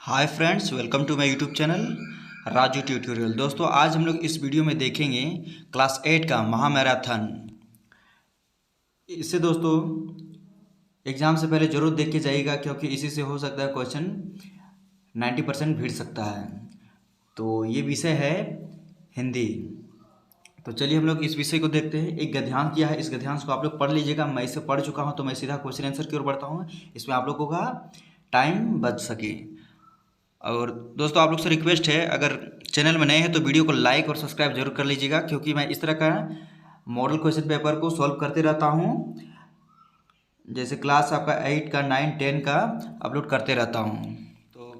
Hi friends, welcome to my YouTube channel Raju tutorial. दोस्तों, आज हम लोग इस वीडियो में देखेंगे क्लास 8 का महामैराथन। इससे दोस्तों एग्ज़ाम से पहले ज़रूर देख के जाइएगा, क्योंकि इसी से हो सकता है क्वेश्चन 90% भिड़ सकता है। तो ये विषय है हिंदी। तो चलिए हम लोग इस विषय को देखते हैं। एक गद्यांश किया है, इस गद्यांश को आप लोग पढ़ लीजिएगा। मैं इसे पढ़ चुका हूँ, तो मैं सीधा क्वेश्चन आंसर की ओर बढ़ता हूँ, इसमें आप लोगों का टाइम बच सके। और दोस्तों, आप लोग से रिक्वेस्ट है, अगर चैनल में नए हैं तो वीडियो को लाइक और सब्सक्राइब जरूर कर लीजिएगा, क्योंकि मैं इस तरह का मॉडल क्वेश्चन पेपर को सॉल्व करते रहता हूँ। जैसे क्लास आपका 8 का 9 10 का अपलोड करते रहता हूँ, तो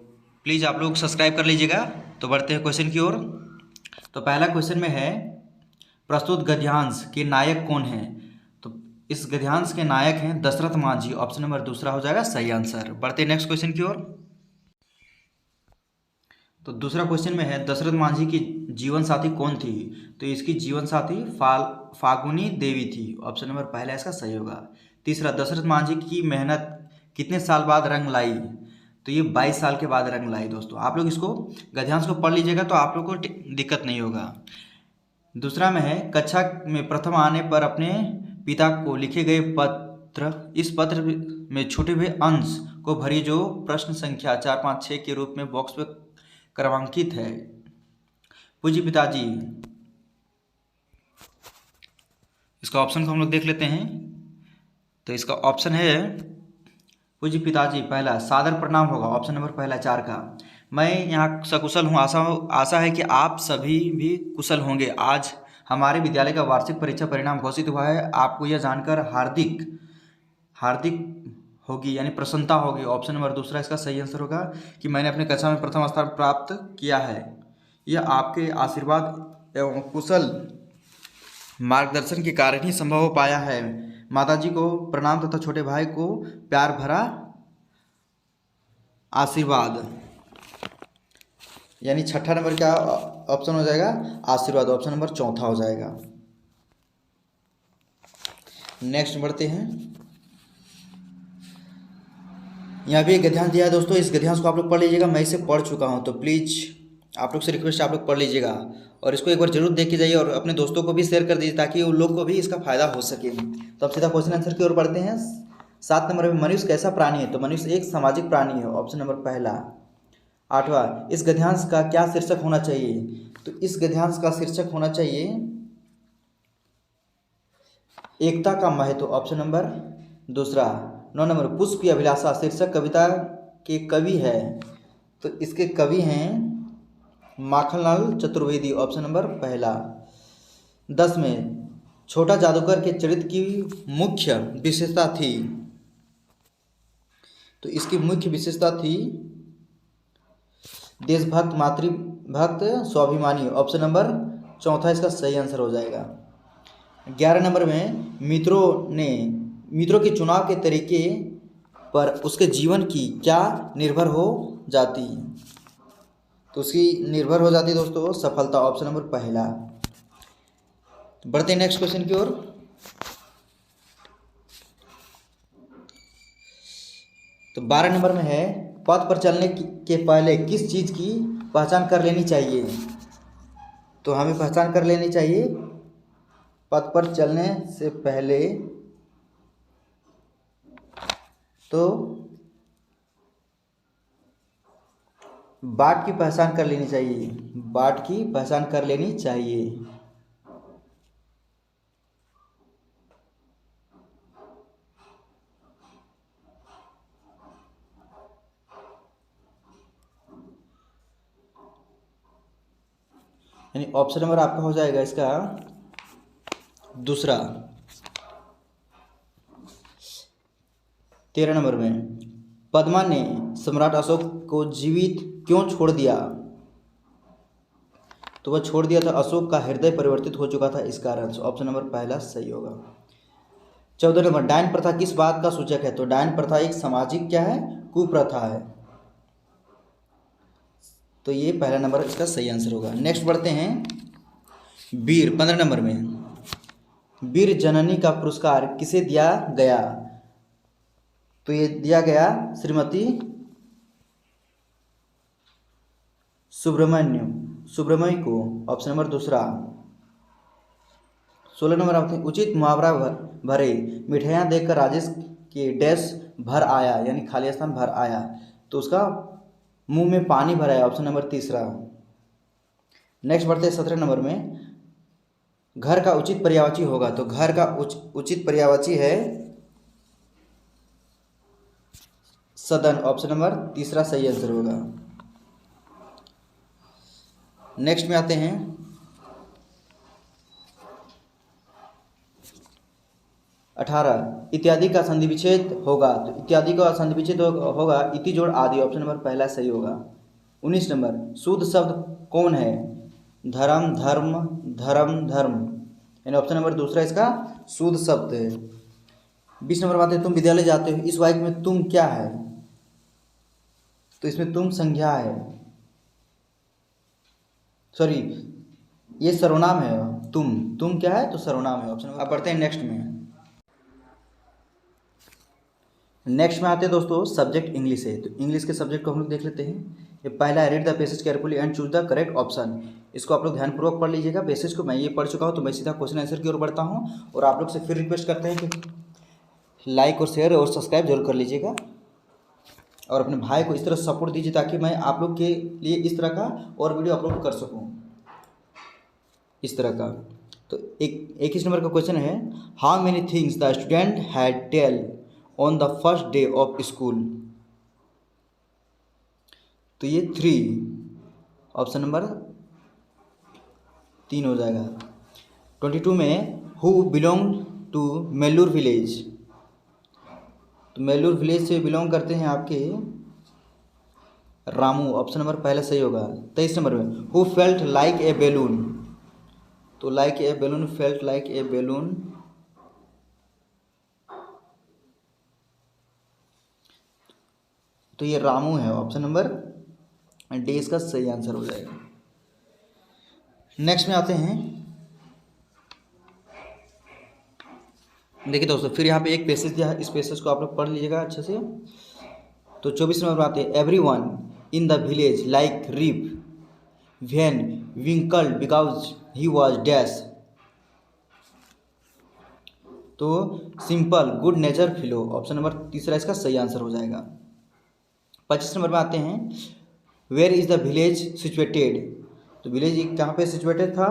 प्लीज़ आप लोग सब्सक्राइब कर लीजिएगा। तो बढ़ते हैं क्वेश्चन की ओर। तो पहला क्वेश्चन में है, प्रस्तुत गद्यांश के नायक कौन है? तो इस गद्यांश के नायक हैं दशरथ मांझी। ऑप्शन नंबर दूसरा हो जाएगा सही आंसर। बढ़ते हैं नेक्स्ट क्वेश्चन की ओर। तो दूसरा क्वेश्चन में है, दशरथ मांझी की जीवन साथी कौन थी? तो इसकी जीवन साथी फागुनी देवी थी। ऑप्शन नंबर पहला इसका सही होगा। तीसरा, दशरथ मांझी की मेहनत कितने साल बाद रंग लाई? तो ये 22 साल के बाद रंग लाई। दोस्तों, आप लोग इसको गद्यांश को पढ़ लीजिएगा, तो आप लोग को दिक्कत नहीं होगा। दूसरा में है, कक्षा में प्रथम आने पर अपने पिता को लिखे गए पत्र, इस पत्र में छूटे हुए अंश को भरिए, जो प्रश्न संख्या 4 5 6 के रूप में बॉक्स में क्रमांकित है। पूज्य पिताजी, इसका ऑप्शन को हम लोग देख लेते हैं। तो इसका ऑप्शन है पूज्य पिताजी पहला सादर प्रणाम होगा। ऑप्शन नंबर पहला 4 का। मैं यहाँ सकुशल हूँ, आशा है कि आप सभी भी कुशल होंगे। आज हमारे विद्यालय का वार्षिक परीक्षा परिणाम घोषित हुआ है। आपको यह जानकर हार्दिक होगी, यानी प्रसन्नता होगी। ऑप्शन नंबर दूसरा इसका सही आंसर होगा कि मैंने अपने कक्षा में प्रथम स्थान प्राप्त किया है। यह आपके आशीर्वाद एवं कुशल मार्गदर्शन के कारण ही संभव हो पाया है। माताजी को प्रणाम तथा छोटे भाई को प्यार भरा आशीर्वाद, यानी छठा नंबर का ऑप्शन हो जाएगा आशीर्वाद। ऑप्शन नंबर चौथा हो जाएगा। नेक्स्ट बढ़ते हैं। यहाँ भी एक गद्यांश दिया है दोस्तों, इस गद्यांश को आप लोग पढ़ लीजिएगा। मैं इसे पढ़ चुका हूँ, तो प्लीज़ आप लोग से रिक्वेस्ट है, आप लोग पढ़ लीजिएगा और इसको एक बार जरूर देख के जाइए और अपने दोस्तों को भी शेयर कर दीजिए, ताकि उन लोग को भी इसका फायदा हो सके। तो अब सीधा क्वेश्चन आंसर की ओर बढ़ते हैं। 7 नंबर में, मनुष्य कैसा प्राणी है? तो मनुष्य एक सामाजिक प्राणी है। ऑप्शन नंबर पहला। 8वां, इस गद्यांश का क्या शीर्षक होना चाहिए? तो इस गद्यांश का शीर्षक होना चाहिए एकता का महत्व। ऑप्शन नंबर दूसरा। 9 नंबर, पुष्प की अभिलाषा शीर्षक कविता के कवि है। तो इसके कवि हैं माखनलाल चतुर्वेदी। ऑप्शन नंबर पहला। 10 में, छोटा जादूगर के चरित्र की मुख्य विशेषता थी? तो इसकी मुख्य विशेषता थी देशभक्त, मातृभक्त, स्वाभिमानी। ऑप्शन नंबर चौथा इसका सही आंसर हो जाएगा। 11 नंबर में, मित्रों के चुनाव के तरीके पर उसके जीवन की क्या निर्भर हो जाती? तो उसकी निर्भर हो जाती दोस्तों सफलता। ऑप्शन नंबर पहला। बढ़ते हैं नेक्स्ट क्वेश्चन की ओर। तो 12 नंबर में है, पथ पर चलने के पहले किस चीज़ की पहचान कर लेनी चाहिए? तो हमें पहचान कर लेनी चाहिए पथ पर चलने से पहले, तो बाट की पहचान कर लेनी चाहिए। बाट की पहचान कर लेनी चाहिए। यानी ऑप्शन नंबर आपका हो जाएगा इसका दूसरा। 13 नंबर में, पद्मा ने सम्राट अशोक को जीवित क्यों छोड़ दिया? तो वह छोड़ दिया था, अशोक का हृदय परिवर्तित हो चुका था, इस कारण। ऑप्शन नंबर पहला सही होगा। 14 नंबर, डायन प्रथा किस बात का सूचक है? तो डायन प्रथा एक सामाजिक क्या है? कुप्रथा है। तो ये पहला नंबर इसका सही आंसर होगा। नेक्स्ट बढ़ते हैं। वीर 15 नंबर में, वीर जननी का पुरस्कार किसे दिया गया? तो ये दिया गया श्रीमती सुब्रमण्य को, ऑप्शन नंबर दूसरा। 16 नंबर आते हैं उचित मुहावरा भरे, मिठाइयाँ देखकर राजेश के डैश भर आया, यानी खाली स्थान भर आया, तो उसका मुंह में पानी भर आया, ऑप्शन नंबर तीसरा। नेक्स्ट बढ़ते हैं 17 नंबर में, घर का उचित पर्यायवाची होगा, तो घर का उचित पर्यायवाची है सदन, ऑप्शन नंबर तीसरा सही आंसर होगा। नेक्स्ट में आते हैं 18, इत्यादि का संधि विच्छेद होगा, तो इत्यादि का संधि विच्छेद होगा इति जोड़ आदि, ऑप्शन नंबर पहला सही होगा। 19 नंबर, शुद्ध शब्द कौन है, धर्म धर्म धर्म धर्म, यानी ऑप्शन नंबर दूसरा इसका शुद्ध शब्द है। 20 नंबर बात है, तुम विद्यालय जाते हो, इस वाक्य में तुम क्या है, तो इसमें तुम संज्ञा है, सॉरी ये सर्वनाम है, तुम क्या है, तो सर्वनाम है, ऑप्शन। अब बढ़ते हैं नेक्स्ट में। नेक्स्ट में आते हैं दोस्तों सब्जेक्ट इंग्लिश है, तो इंग्लिश के सब्जेक्ट को हम लोग देख लेते हैं। ये पहला है, read the passage carefully and choose the correct option. इसको आप लोग ध्यानपूर्वक पढ़ लीजिएगा पैसेज को, मैं ये पढ़ चुका हूँ, तो मैं सीधा क्वेश्चन आंसर की ओर बढ़ता हूँ, और आप लोग से फिर रिक्वेस्ट करते हैं कि लाइक और शेयर और सब्सक्राइब जरूर कर लीजिएगा, और अपने भाई को इस तरह सपोर्ट दीजिए ताकि मैं आप लोग के लिए इस तरह का और वीडियो अपलोड कर सकूँ, इस तरह का। तो 21 नंबर का क्वेश्चन है, how many things the student had tell on the first day of school, तो ये 3, ऑप्शन नंबर 3 हो जाएगा। 22 में, who belong to Melur village, तो मेलूर विलेज से बिलोंग करते हैं आपके रामू, ऑप्शन नंबर पहला सही होगा। 23 नंबर में, who felt like a balloon, तो like a balloon, felt like a balloon, तो ये रामू है, ऑप्शन नंबर डी इसका सही आंसर हो जाएगा। नेक्स्ट में आते हैं, देखिए दोस्तों फिर यहाँ पे एक पैसेज दिया है, इस पैसेज को आप लोग पढ़ लीजिएगा अच्छे से। तो 24 नंबर आते हैं, everyone in the village like Rip Van Winkle because he was dash, तो simple good nature fellow, option number तीसरा इसका सही आंसर हो जाएगा। 25 नंबर में आते हैं, where is the village situated, तो विलेज कहाँ पे सिचुएटेड था,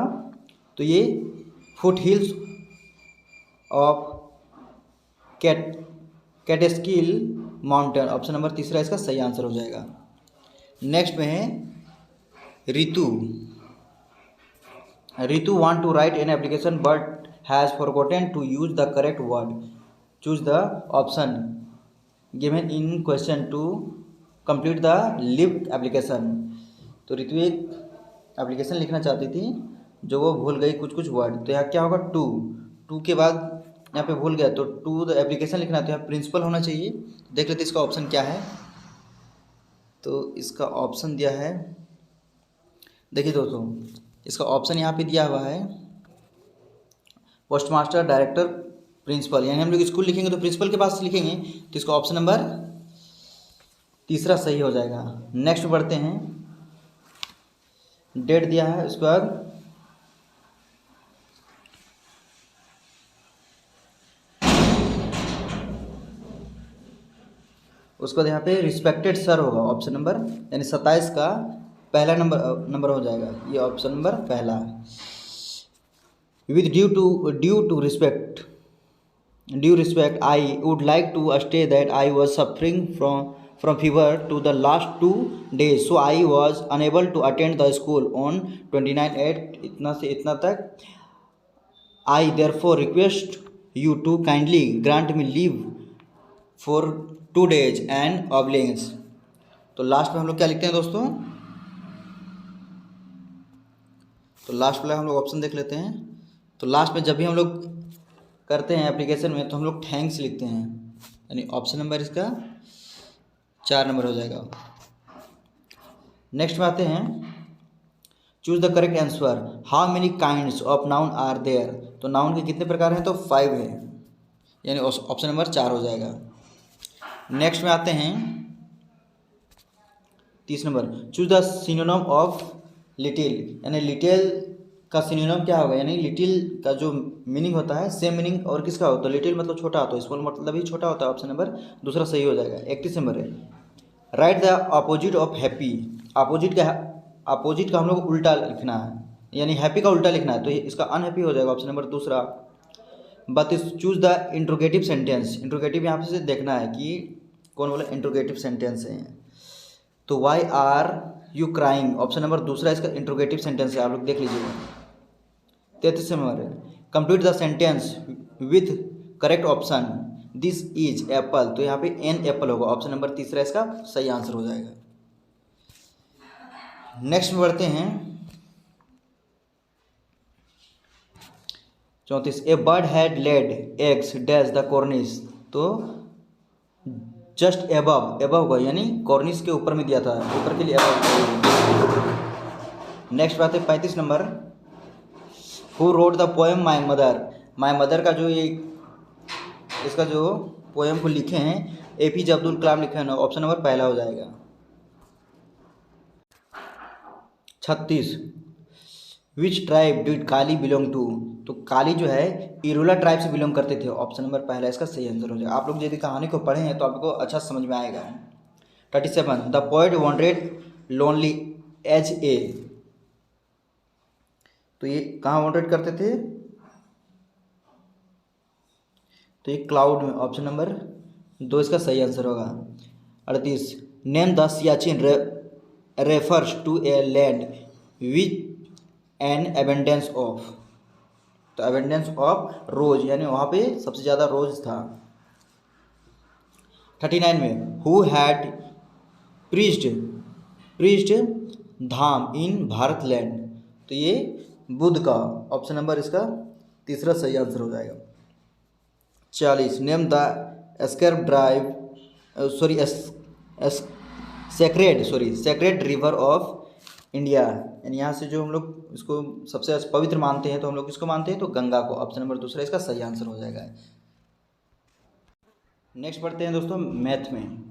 तो ये foot hills of Catskill mountain, option number तीसरा इसका सही आंसर हो जाएगा। नेक्स्ट में है Ritu want to write an application but has forgotten to use the correct word, choose the option given in question to complete the leave application, तो रितु एक application लिखना चाहती थी जो वो भूल गई कुछ वर्ड, तो यहाँ क्या होगा, टू के बाद यहाँ पे भूल गया, तो टू द एप्लीकेशन लिखना, तो यहाँ प्रिंसिपल होना चाहिए। देख लेते इसका ऑप्शन क्या है, तो इसका ऑप्शन दिया है, देखिए दोस्तों इसका ऑप्शन यहाँ पे दिया हुआ है पोस्ट मास्टर, डायरेक्टर, प्रिंसिपल, यानी हम लोग स्कूल लिखेंगे तो प्रिंसिपल के पास लिखेंगे, तो इसका ऑप्शन नंबर तीसरा सही हो जाएगा। नेक्स्ट बढ़ते हैं, डेट दिया है, उसके बाद यहाँ पे रिस्पेक्टेड सर होगा, ऑप्शन नंबर यानी 27 का पहला नंबर हो जाएगा, ये ऑप्शन नंबर पहला। With due to respect I would like to stay that I was suffering from fever to the last 2 days, so I was unable to attend the school on 29/8 इतना से इतना तक। I therefore request you to kindly grant me leave for 2 days and obligations, तो last में हम लोग क्या लिखते हैं दोस्तों, तो लास्ट में हम लोग ऑप्शन देख लेते हैं। तो लास्ट में जब भी हम लोग करते हैं एप्लीकेशन में तो हम लोग थैंक्स लिखते हैं, यानी ऑप्शन नंबर इसका 4 नंबर हो जाएगा। नेक्स्ट में आते हैं, choose the correct answer, how many kinds of noun are there, तो नाउन के कितने प्रकार हैं, तो 5 है, यानी ऑप्शन नंबर 4 हो जाएगा। नेक्स्ट में आते हैं 30 number, choose the synonym of little, यानी लिटिल का सिनोनिम क्या होगा, यानी लिटिल का जो मीनिंग होता है सेम मीनिंग और किसका होता है, लिटिल मतलब छोटा होता है, स्मॉल मतलब ही छोटा होता है। ऑप्शन नंबर दूसरा सही हो जाएगा। 31 नंबर है, right the opposite of happy, opposite का हम लोग उल्टा लिखना है, यानी हैप्पी का उल्टा लिखना है, तो इसका अनहैप्पी हो जाएगा ऑप्शन नंबर दूसरा। 32, choose the interrogative sentence, interrogative यहाँ से देखना है कि कौन बोला इंट्रोगेटिव सेंटेंस है, तो why are you crying, option number दूसरा इसका इंट्रोगेटिव सेंटेंस है, आप लोग देख लीजिएगा। 33 number, complete the sentence with correct option, this is Apple, तो यहाँ पे एन एप्पल होगा, ऑप्शन नंबर तीसरा इसका सही आंसर हो जाएगा। नेक्स्ट में बढ़ते हैं 34, a bird had laid eggs dash the cornice, तो जस्ट एबव, एबव होगा यानी कॉर्निस के ऊपर में दिया था, ऊपर के लिए एबव। नेक्स्ट बात है 35 number, who wrote the poem my mother, my mother का जो ये इसका जो पोएम को लिखे हैं एपीजे अब्दुल कलाम लिखे हैं, ऑप्शन नंबर पहला हो जाएगा। 36, which tribe did Kali belong to, तो काली जो है इरोला ट्राइब से बिलोंग करते थे, ऑप्शन नंबर पहला इसका सही आंसर हो जाएगा। आप लोग यदि कहानी को पढ़े हैं तो आपको अच्छा समझ में आएगा। 37, the poet wanted lonely as a, तो ये कहाँ वॉन्टेड करते थे, तो ये क्लाउड में, ऑप्शन नंबर 2 इसका सही आंसर होगा। 38, name the Siachen refers to a land which an abundance of, तो एबेंडेंस ऑफ रोज, यानी वहाँ पे सबसे ज़्यादा रोज था। 39 में, who had preached dhamma in Bharat land, तो ये बुद्ध का, ऑप्शन नंबर इसका तीसरा सही आंसर हो जाएगा। 40, name the sacred river of India, यानी यहाँ से जो हम लोग इसको सबसे पवित्र मानते हैं तो हम लोग किसको मानते हैं, तो गंगा को, ऑप्शन नंबर दूसरा इसका सही आंसर हो जाएगा। नेक्स्ट बढ़ते हैं दोस्तों मैथ में,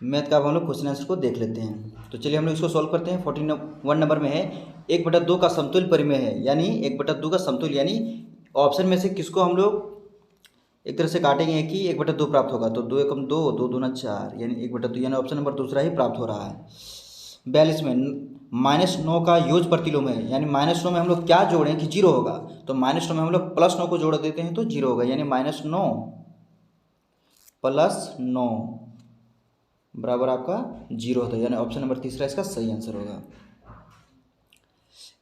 मैथ का अब हम लोग क्वेश्चन आंसर को देख लेते हैं, तो चलिए हम लोग इसको सॉल्व करते हैं। 41 नंबर में है 1/2 का समतुल्य परिमेय है, यानी 1/2 का समतुल्य, यानी ऑप्शन में से किसको हम लोग एक तरह से काटेंगे कि 1/2 प्राप्त होगा, तो 2 एकम 2, 2 दूना 4, यानी 1/2, यानी ऑप्शन नंबर दूसरा ही प्राप्त हो रहा है। 42 में -9 का योग प्रतिलोम है, यानी -9 में हम लोग क्या जोड़ें कि 0 होगा, तो -9 में हम लोग +9 को जोड़ देते हैं तो 0 होगा, यानी -9 + 9 बराबर आपका 0 होता है, यानी ऑप्शन नंबर तीसरा इसका सही आंसर होगा।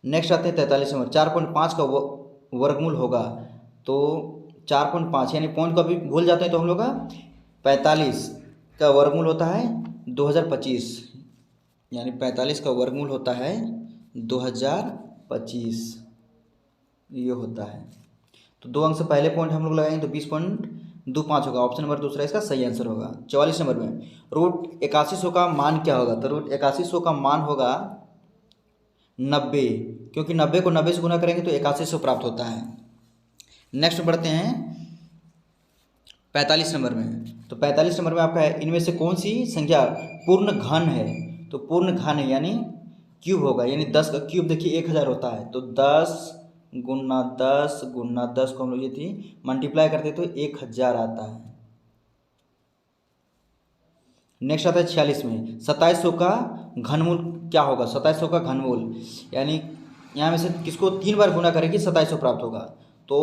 नेक्स्ट आते हैं 43 नंबर, 4.5 का वर्गमूल होगा, तो 4.5 यानी पॉइंट को अभी भूल जाते हैं तो हम लोग का 45 का वर्गमूल होता है 2025, यानी 45 का वर्गमूल होता है 2025, ये होता है, तो 2 अंक से पहले पॉइंट हम लोग लगाएंगे तो 20.25 होगा, ऑप्शन नंबर दूसरा इसका सही आंसर होगा। 44 नंबर में रूट 8100 का मान क्या होगा, तो रूट 8100 का मान होगा 90, क्योंकि 90 को 90 से गुना करेंगे तो 8100 प्राप्त होता है। नेक्स्ट बढ़ते हैं 45 नंबर में, तो 45 नंबर में आपका है इनमें से कौन सी संख्या पूर्ण घन है, तो पूर्ण घन है यानी क्यूब होगा, यानी 10 का क्यूब देखिए 1000 होता है, तो 10 गुना 10 गुना 10 को हम लोग ये थी मल्टीप्लाई करते तो 1000 आता है। नेक्स्ट आता है 46 में 2700 का घनमूल क्या होगा, 2700 का घनमूल, यानी यहाँ में से किसको 3 बार गुना करेंगे 2700 प्राप्त होगा, तो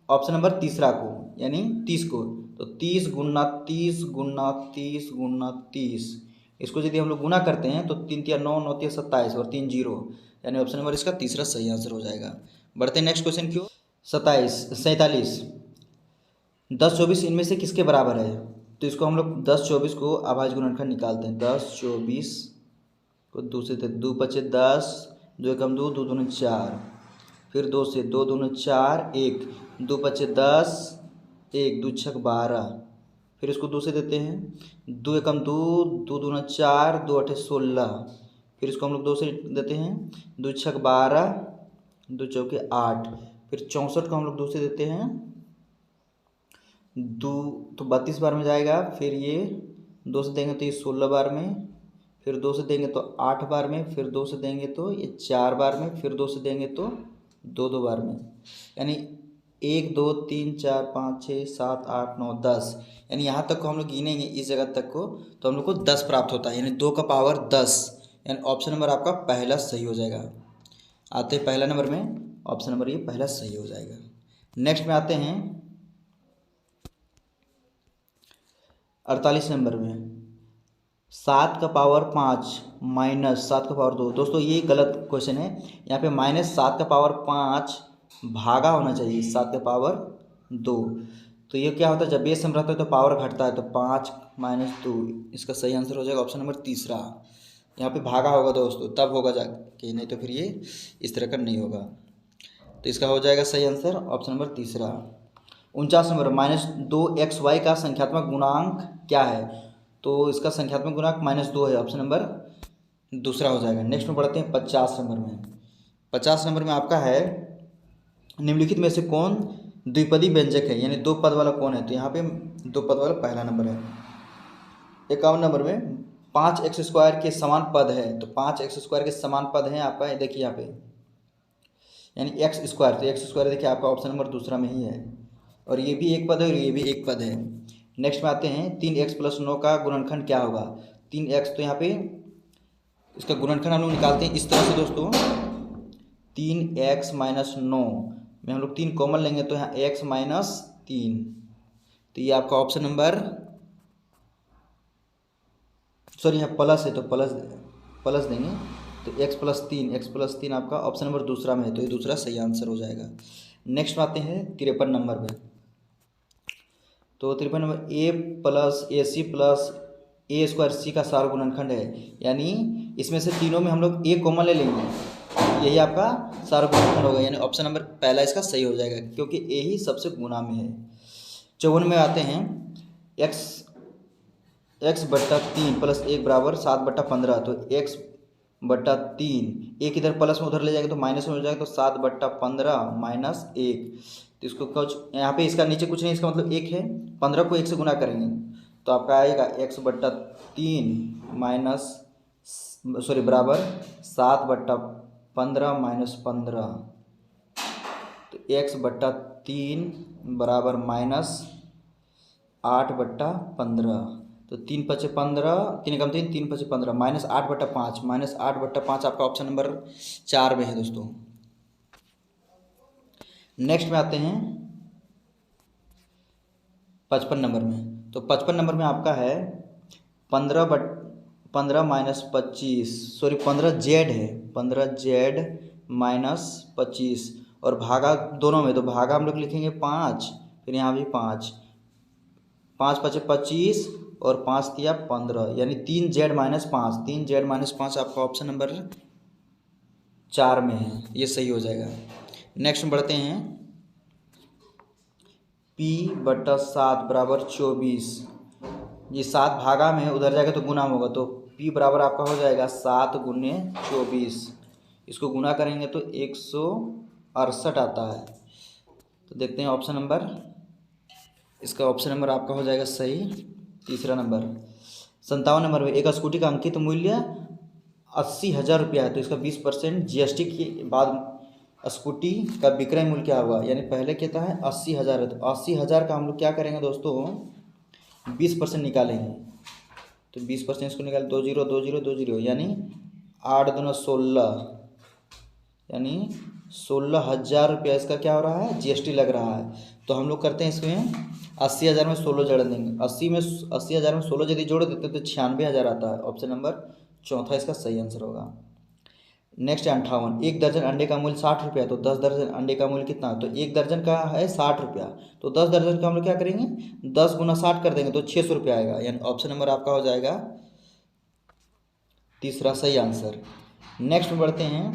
ऑप्शन नंबर तीसरा को, यानी 30 को, तो 30 गुना 30 गुना 30 गुना 30, इसको यदि हम लोग गुना करते हैं तो 3 × 9 9 × 27 और 3 0, यानी ऑप्शन नंबर इसका तीसरा सही आंसर हो जाएगा। बढ़ते हैं नेक्स्ट क्वेश्चन क्यों 47 10 24 इनमें से किसके बराबर है, तो इसको हम लोग 10 24 को अभाज्य गुणनखंड निकालते हैं। 10 24 को 2 से 2 बचे 10, 2 एकम 2, 2 दूनी 4, फिर 2 से 2 दूनी 4, 1 2 बचे 10, 1 2 छक 12, फिर इसको 2 से देते हैं 2 एकम 2, 2 दूना 4, 2 8 16, फिर इसको हम लोग 2 से देते हैं 2 छक 12, 2 चौके 8, फिर 64 को हम लोग 2 से देते हैं 2, तो 32 बार में जाएगा, फिर ये 2 से देंगे तो ये 16 बार में, फिर 2 से देंगे तो 8 बार में, फिर 2 से देंगे तो ये 4 बार में, फिर 2 से देंगे तो 2 बार में, यानी 1 2 3 4 5 6 7 8 9 10, यानी यहाँ तक को हम लोग गिनेंगे इस जगह तक को, तो हम लोग को 10 प्राप्त होता है, यानी 2 का पावर 10, यानी ऑप्शन नंबर आपका पहला सही हो जाएगा। आते हैं पहला नंबर में, ऑप्शन नंबर ये पहला सही हो जाएगा। नेक्स्ट में आते हैं 48 नंबर में, 7 का पावर 5 माइनस 7 का पावर 2। दोस्तों ये गलत क्वेश्चन है, यहाँ पे माइनस 7 का पावर 5 भागा होना चाहिए 7 का पावर 2। तो ये क्या होता है, जब बेस में रहता है तो पावर घटता है, तो 5 माइनस 2, इसका सही आंसर हो जाएगा ऑप्शन नंबर तीसरा। यहाँ पे भागा होगा दोस्तों, तब होगा जाके, नहीं तो फिर ये इस तरह का नहीं होगा। तो इसका हो जाएगा सही आंसर ऑप्शन नंबर तीसरा। 49 नंबर, -2xy का संख्यात्मक गुणांक क्या है? तो इसका संख्यात्मक गुणांक -2 है, ऑप्शन नंबर दूसरा हो जाएगा। नेक्स्ट में बढ़ते हैं 50 नंबर में। 50 नंबर में आपका है, निम्नलिखित में से कौन द्विपदी व्यंजक है, यानी 2 पद वाला कौन है? तो यहाँ पे 2 पद वाला पहला नंबर है। 51 नंबर में 5x² के समान पद है, तो 5x² के समान पद हैं आपका, देखिए यहाँ पे, यानी x², तो x² देखिए आपका ऑप्शन नंबर दूसरा में ही है, और ये भी एक पद है और ये भी एक पद है। नेक्स्ट में आते हैं 3x + 9 का गुणनखंड क्या होगा? 3x, तो यहाँ पे इसका गुणनखंड हम लोग निकालते हैं इस तरह से दोस्तों, 3x - 9 में हम लोग 3 कॉमन लेंगे, तो यहाँ x - 3, तो ये आपका ऑप्शन नंबर, सॉरी यहाँ प्लस है तो प्लस देंगे, तो x + 3 आपका ऑप्शन नंबर दूसरा में है, तो ये दूसरा सही आंसर हो जाएगा। नेक्स्ट में आते हैं 53 नंबर में। तो 53 नंबर, a + ac + a² का सार गुणनखंड है, यानी इसमें से तीनों में हम लोग a कॉमन ले लेंगे, यही आपका सार गुणनखंड होगा, यानी ऑप्शन नंबर पहला इसका सही हो जाएगा, क्योंकि a ही सबसे गुना में है। 54 में आते हैं, x / 3 + 1 = 7/15, तो x/3, एक इधर प्लस में उधर ले जाएंगे तो माइनस में हो जाएगा, तो 7/15 - 1, तो इसको कुछ यहाँ पे इसका नीचे कुछ नहीं, इसका मतलब 1 है, 15 को 1 से गुना करेंगे तो आपका आएगा x/3 बराबर 7/15 - 15, तो x/3 बराबर -8/15, तो 3 × 5 = 15, 3 × 3 3 × 5 = 15, -8/5, -8/5 आपका ऑप्शन नंबर 4 में है दोस्तों। नेक्स्ट में आते हैं 55 नंबर में। तो 55 नंबर में आपका है 15 - 25, सॉरी 15z है, 15z - 25, और भागा दोनों में, तो भागा हम लोग लिखेंगे 5, फिर यहाँ भी 5, 5 × 5 = 25 और 5 × 3 = 15, यानी 3z - 5, 3z - 5 आपका ऑप्शन नंबर 4 में है, ये सही हो जाएगा। नेक्स्ट में बढ़ते हैं, p/7 = 24, ये 7 भागा में उधर जाएगा तो गुना में होगा, तो p बराबर आपका हो जाएगा 7 × 24, इसको गुना करेंगे तो 168 आता है। तो देखते हैं ऑप्शन नंबर, इसका ऑप्शन नंबर आपका हो जाएगा सही तीसरा नंबर। 57 नंबर में, एक स्कूटी का अंकित मूल्य 80,000 रुपया है, तो इसका 20% GST के बाद स्कूटी का विक्रय मूल्य क्या होगा? यानी पहले कहता है 80,000 है, तो 80,000 का हम लोग क्या करेंगे दोस्तों, 20% निकालेंगे, तो 20% इसको निकाल 20 20 20, यानी 8 दूना 16, यानी 16,000 रुपया इसका क्या हो रहा है, GST लग रहा है। तो हम लोग करते हैं इसमें 80,000 में 16 जोड़ देंगे, 80,000 में 16 यदि जोड़ देते तो 96,000 आता है, ऑप्शन नंबर चौथा इसका सही आंसर होगा। नेक्स्ट है 58, 1 दर्जन अंडे का मूल्य 60 रुपया, तो 10 दर्जन अंडे का मूल्य कितना? तो 1 दर्जन का है 60 रुपया, तो 10 दर्जन का हम लोग क्या करेंगे, 10 × 60 कर देंगे तो 600 रुपया आएगा, यानी ऑप्शन नंबर आपका हो जाएगा तीसरा सही आंसर। नेक्स्ट में बढ़ते हैं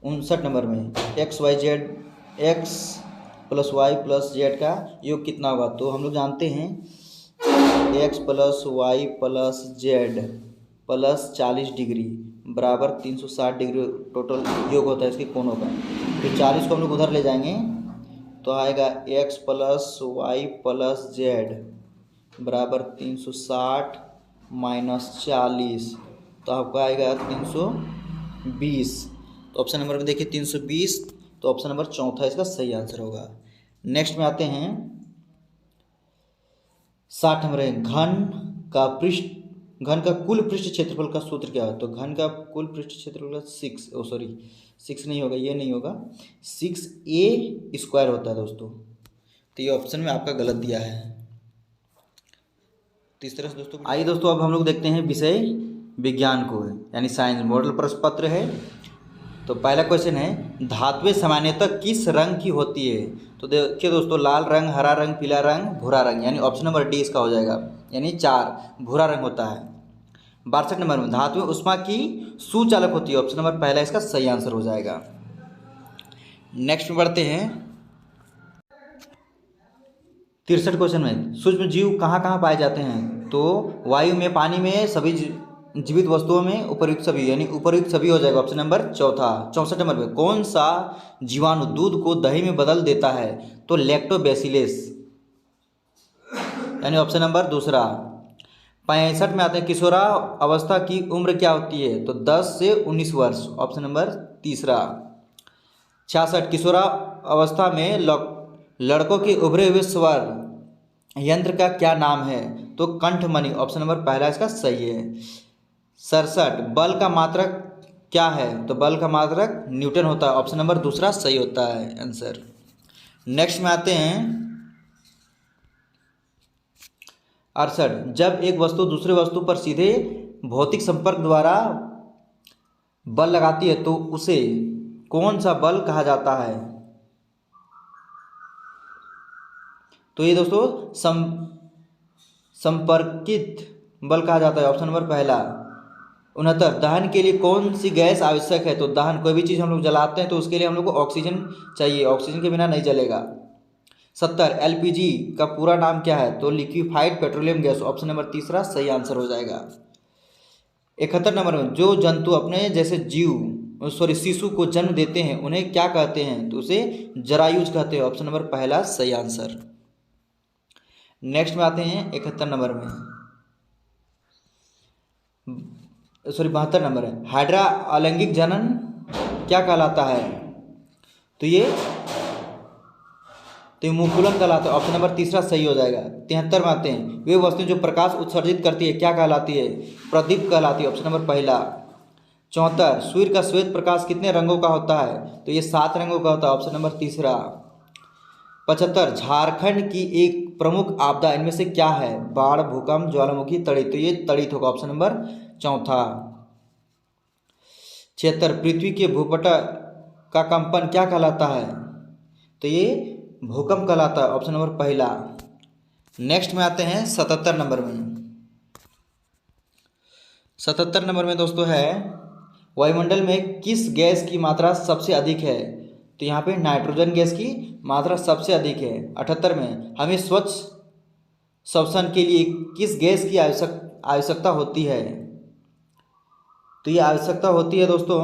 59 नंबर में, x + y + z का योग कितना होगा? तो हम लोग जानते हैं x + y + z + 40 डिग्री बराबर 360 डिग्री टोटल योग होता है इसके कोणों का, तो 40 को हम लोग उधर ले जाएंगे तो आएगा x + y + z बराबर 360 माइनस 40, तो आपका आएगा 320। तो ऑप्शन नंबर में देखिए 320, तो ऑप्शन नंबर चौथा इसका सही आंसर होगा। नेक्स्ट में आते हैं 60 नंबर है, घन का कुल पृष्ठ क्षेत्रफल का सूत्र क्या है? तो घन का कुल पृष्ठ क्षेत्रफल का 6 नहीं होगा, ये नहीं होगा, 6a² होता है दोस्तों। तो ये ऑप्शन में आपका गलत दिया है। तो इस तरह से दोस्तों आइए दोस्तों अब हम लोग देखते हैं विषय विज्ञान को, यानी साइंस। मॉडल प्रश्न पत्र है। तो पहला क्वेश्चन है, धातुएं सामान्यतः किस रंग की होती है? तो देखिए दोस्तों, लाल रंग, हरा रंग, पीला रंग, भूरा रंग, यानी ऑप्शन नंबर डी इसका हो जाएगा, यानी 4 भूरा रंग होता है। 62 नंबर में, धातुएं उष्मा की सुचालक होती है, ऑप्शन नंबर पहला इसका सही आंसर हो जाएगा। नेक्स्ट में बढ़ते हैं 63 क्वेश्चन में, सूक्ष्म जीव कहाँ कहाँ पाए जाते हैं? तो वायु में, पानी में, सभी जीवित वस्तुओं में, उपर्युक्त सभी, यानी उपर्युक्त सभी हो जाएगा, ऑप्शन नंबर चौथा। 64 नंबर में, कौन सा जीवाणु दूध को दही में बदल देता है? तो लैक्टोबैसिलस, यानी ऑप्शन नंबर दूसरा। 65 में आते हैं, किशोरा अवस्था की उम्र क्या होती है? तो 10 से 19 वर्ष, ऑप्शन नंबर तीसरा। 66, किशोरा अवस्था में लड़कों के उभरे हुए स्वर यंत्र का क्या नाम है? तो कंठमणि, ऑप्शन नंबर पहला इसका सही है। 67, बल का मात्रक क्या है? तो बल का मात्रक न्यूटन होता है, ऑप्शन नंबर दूसरा सही होता है आंसर। नेक्स्ट में आते हैं 68, जब एक वस्तु दूसरे वस्तु पर सीधे भौतिक संपर्क द्वारा बल लगाती है तो उसे कौन सा बल कहा जाता है? तो ये दोस्तों संपर्कित बल कहा जाता है, ऑप्शन नंबर पहला। 69, दहन के लिए कौन सी गैस आवश्यक है? तो दहन, कोई भी चीज़ हम लोग जलाते हैं तो उसके लिए हम लोग को ऑक्सीजन चाहिए, ऑक्सीजन के बिना नहीं जलेगा। 70, एलपीजी का पूरा नाम क्या है? तो liquefied petroleum gas, option number तीसरा सही आंसर हो जाएगा। 71 नंबर में, जो जंतु अपने जैसे शिशु को जन्म देते हैं उन्हें क्या कहते हैं? तो उसे जरायुज कहते हैं, ऑप्शन नंबर पहला सही आंसर। नेक्स्ट में आते हैं 71 नंबर में, 72 नंबर है, हाइड्रा अलैंगिक जनन क्या कहलाता है? तो ये मुकुलन कहलाता है, ऑप्शन नंबर तीसरा सही हो जाएगा। 73 में आते हैं, वे वस्तुएं जो प्रकाश उत्सर्जित करती है क्या कहलाती है? प्रदीप कहलाती है, ऑप्शन नंबर पहला। 74, सूर्य का श्वेत प्रकाश कितने रंगों का होता है? तो ये 7 रंगों का होता है, ऑप्शन नंबर तीसरा। 75, झारखंड की एक प्रमुख आपदा इनमें से क्या है? बाढ़, भूकंप, ज्वालामुखी, तड़ित, तो ये तड़ित होगा, ऑप्शन नंबर चौथा। 76, पृथ्वी के भूपट का कंपन क्या कहलाता है? तो ये भूकंप कहलाता है, ऑप्शन नंबर पहला। नेक्स्ट में आते हैं 77 नंबर में। 77 नंबर में दोस्तों है, वायुमंडल में किस गैस की मात्रा सबसे अधिक है? तो यहाँ पे नाइट्रोजन गैस की मात्रा सबसे अधिक है। 78 में, हमें स्वच्छ श्वसन के लिए किस गैस की आवश्यकता होती है? तो ये आवश्यकता होती है दोस्तों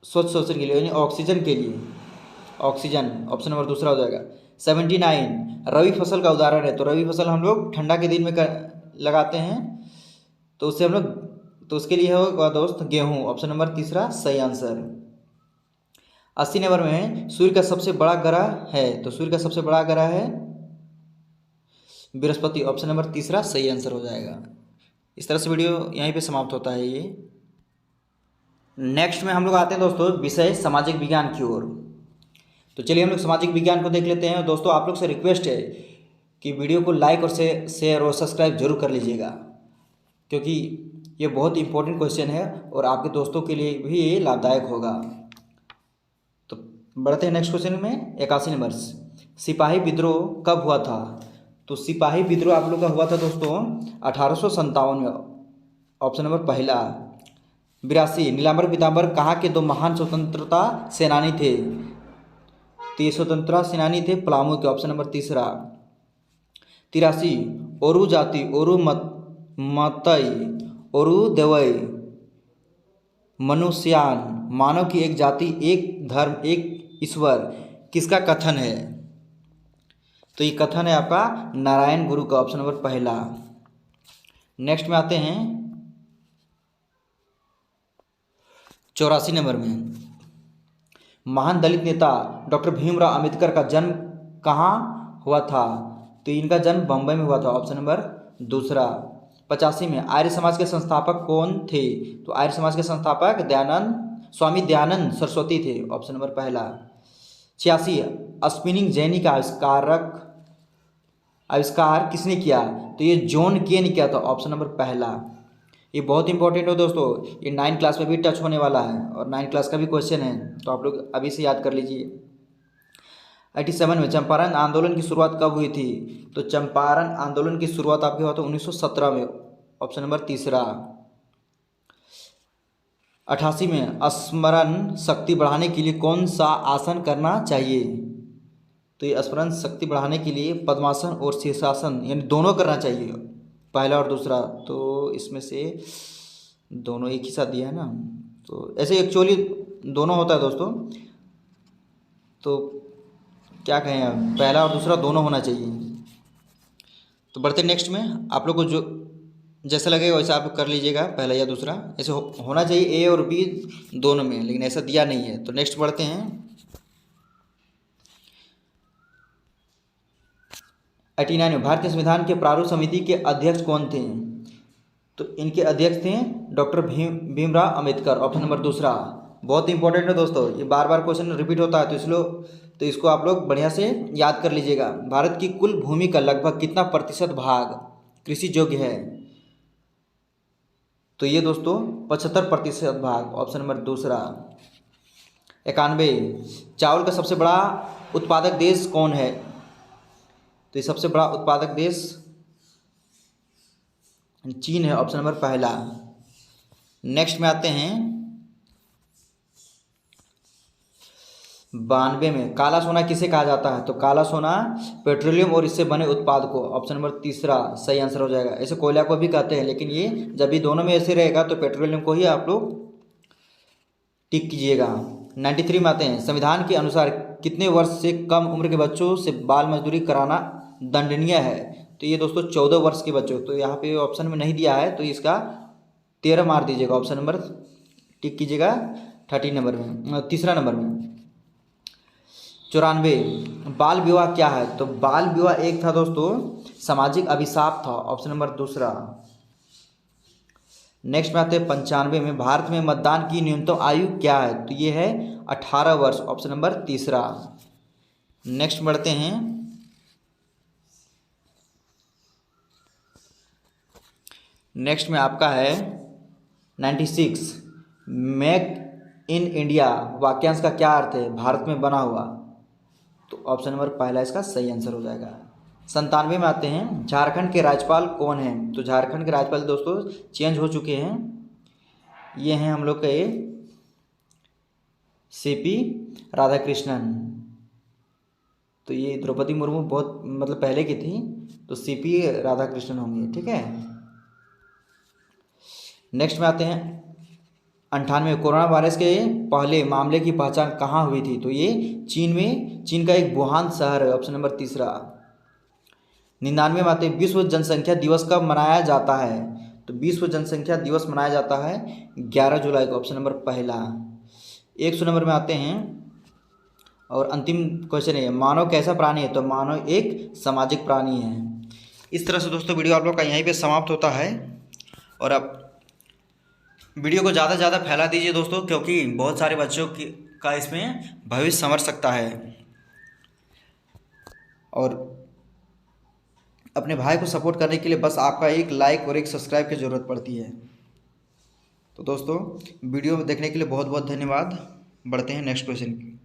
स्वच्छ श्वसन के लिए, यानी ऑक्सीजन के लिए, ऑक्सीजन, ऑप्शन नंबर दूसरा हो जाएगा। 79, रबी फसल का उदाहरण है? तो रबी फसल हम लोग ठंडा के दिन में लगाते हैं, तो उससे हम लोग, तो उसके लिए होगा दोस्त गेहूँ, ऑप्शन नंबर तीसरा सही आंसर। 80 नंबर में, सूर्य का सबसे बड़ा ग्रह है? तो सूर्य का सबसे बड़ा ग्रह है बृहस्पति, ऑप्शन नंबर तीसरा सही आंसर हो जाएगा। इस तरह से वीडियो यहीं पे समाप्त होता है ये। नेक्स्ट में हम लोग आते हैं दोस्तों विषय सामाजिक विज्ञान की ओर। तो चलिए हम लोग सामाजिक विज्ञान को देख लेते हैं। दोस्तों आप लोग से रिक्वेस्ट है कि वीडियो को लाइक और शेयर और सब्सक्राइब जरूर कर लीजिएगा, क्योंकि ये बहुत इंपॉर्टेंट क्वेश्चन है और आपके दोस्तों के लिए भी ये लाभदायक होगा। तो बढ़ते हैं नेक्स्ट क्वेश्चन में। 81 नंबर, सिपाही विद्रोह कब हुआ था? तो सिपाही विद्रोह आप लोग का हुआ था दोस्तों 1857 में, ऑप्शन नंबर पहला। 82, नीलांबर पीतांबर कहाँ के दो महान स्वतंत्रता सेनानी थे? तो ये स्वतंत्रता सेनानी थे पलामू के, ऑप्शन नंबर तीसरा। 83, ओरू जाति, ओरू मतई, ओरू देवई, मनुष्यान, मानव की एक जाति, एक धर्म, एक ईश्वर, किसका कथन है? तो ये कथन है आपका नारायण गुरु का, ऑप्शन नंबर पहला। नेक्स्ट में आते हैं 84 नंबर में, महान दलित नेता डॉक्टर भीमराव अंबेडकर का जन्म कहाँ हुआ था? तो इनका जन्म बम्बई में हुआ था, ऑप्शन नंबर दूसरा। 85 में, आर्य समाज के संस्थापक कौन थे? तो आर्य समाज के संस्थापक स्वामी दयानंद सरस्वती थे, ऑप्शन नंबर पहला। 86, स्पिनिंग जेनी का आविष्कार किसने किया? तो ये जॉन के ने किया था, ऑप्शन नंबर पहला। ये बहुत इंपॉर्टेंट हो दोस्तों, ये 9 क्लास में भी टच होने वाला है और 9 क्लास का भी क्वेश्चन है, तो आप लोग अभी से याद कर लीजिए। 87 में, चंपारण आंदोलन की शुरुआत कब हुई थी? तो चंपारण आंदोलन की शुरुआत आपके हुआ था 1917 में, ऑप्शन नंबर तीसरा। 88 में, स्मरण शक्ति बढ़ाने के लिए कौन सा आसन करना चाहिए? तो ये स्मरण शक्ति बढ़ाने के लिए पद्मासन और शीर्षासन यानी दोनों करना चाहिए, पहला और दूसरा। तो इसमें से दोनों एक ही साथ दिया है ना, तो ऐसे एक्चुअली दोनों होता है दोस्तों, तो क्या कहें आप, पहला और दूसरा दोनों होना चाहिए। तो बढ़ते नेक्स्ट में, आप लोग को जो जैसा लगेगा वैसा आप कर लीजिएगा, पहला या दूसरा, ऐसे होना चाहिए ए और बी दोनों में, लेकिन ऐसा दिया नहीं है। तो नेक्स्ट बढ़ते हैं 89 में, भारतीय संविधान के प्रारूप समिति के अध्यक्ष कौन थे? तो इनके अध्यक्ष थे doctor Bhimrao Ambedkar, option number दूसरा। बहुत इंपॉर्टेंट है दोस्तों, ये बार बार क्वेश्चन रिपीट होता है, तो इसको आप लोग बढ़िया से याद कर लीजिएगा। भारत की कुल भूमि का लगभग कितना प्रतिशत भाग कृषि योग्य है? तो ये दोस्तों 75% भाग, ऑप्शन नंबर दूसरा। 91, चावल का सबसे बड़ा उत्पादक देश कौन है? तो ये सबसे बड़ा उत्पादक देश चीन है, ऑप्शन नंबर पहला। नेक्स्ट में आते हैं 92 में, काला सोना किसे कहा जाता है? तो काला सोना पेट्रोलियम और इससे बने उत्पाद को, ऑप्शन नंबर तीसरा सही आंसर हो जाएगा। ऐसे कोयला को भी कहते हैं, लेकिन ये जब भी दोनों में ऐसे रहेगा तो पेट्रोलियम को ही आप लोग टिक कीजिएगा। 93 में आते हैं, संविधान के अनुसार कितने वर्ष से कम उम्र के बच्चों से बाल मजदूरी कराना दंडनीय है? तो ये दोस्तों 14 वर्ष के बच्चों, तो यहाँ पे ऑप्शन में नहीं दिया है, तो इसका 13 मार दीजिएगा, ऑप्शन नंबर टिक कीजिएगा 30 नंबर में, तीसरा नंबर में। 94, बाल विवाह क्या है? तो बाल विवाह एक था दोस्तों सामाजिक अभिशाप था, ऑप्शन नंबर दूसरा। नेक्स्ट में आते हैं 95 में, भारत में मतदान की न्यूनतम आयु क्या है? तो ये है 18 वर्ष, ऑप्शन नंबर तीसरा। नेक्स्ट बढ़ते हैं नेक्स्ट में आपका है 96, मेक इन इंडिया वाक्यांश का क्या अर्थ है? भारत में बना हुआ, तो ऑप्शन नंबर पहला इसका सही आंसर हो जाएगा। 97 में आते हैं, झारखंड के राज्यपाल कौन हैं? तो झारखंड के राज्यपाल दोस्तों चेंज हो चुके हैं, ये हैं हम लोग के सीपी राधाकृष्णन। तो ये द्रौपदी मुर्मू बहुत मतलब पहले की थी, तो सीपी राधाकृष्णन होंगे, ठीक है। नेक्स्ट में आते हैं 98, कोरोना वायरस के पहले मामले की पहचान कहाँ हुई थी? तो ये चीन का एक वुहान शहर है, ऑप्शन नंबर तीसरा। 99 में आते हैं, विश्व जनसंख्या दिवस कब मनाया जाता है? तो विश्व जनसंख्या दिवस मनाया जाता है 11 जुलाई को, ऑप्शन नंबर पहला। 100 नंबर में आते हैं और अंतिम क्वेश्चन है, मानव कैसा प्राणी है? तो मानव एक सामाजिक प्राणी है। इस तरह से दोस्तों वीडियो आप लोग का यहीं पे समाप्त होता है, और अब वीडियो को ज़्यादा से ज़्यादा फैला दीजिए दोस्तों, क्योंकि बहुत सारे बच्चों का इसमें भविष्य संवर सकता है, और अपने भाई को सपोर्ट करने के लिए बस आपका एक लाइक और एक सब्सक्राइब की ज़रूरत पड़ती है। तो दोस्तों वीडियो देखने के लिए बहुत बहुत धन्यवाद। बढ़ते हैं नेक्स्ट क्वेश्चन की।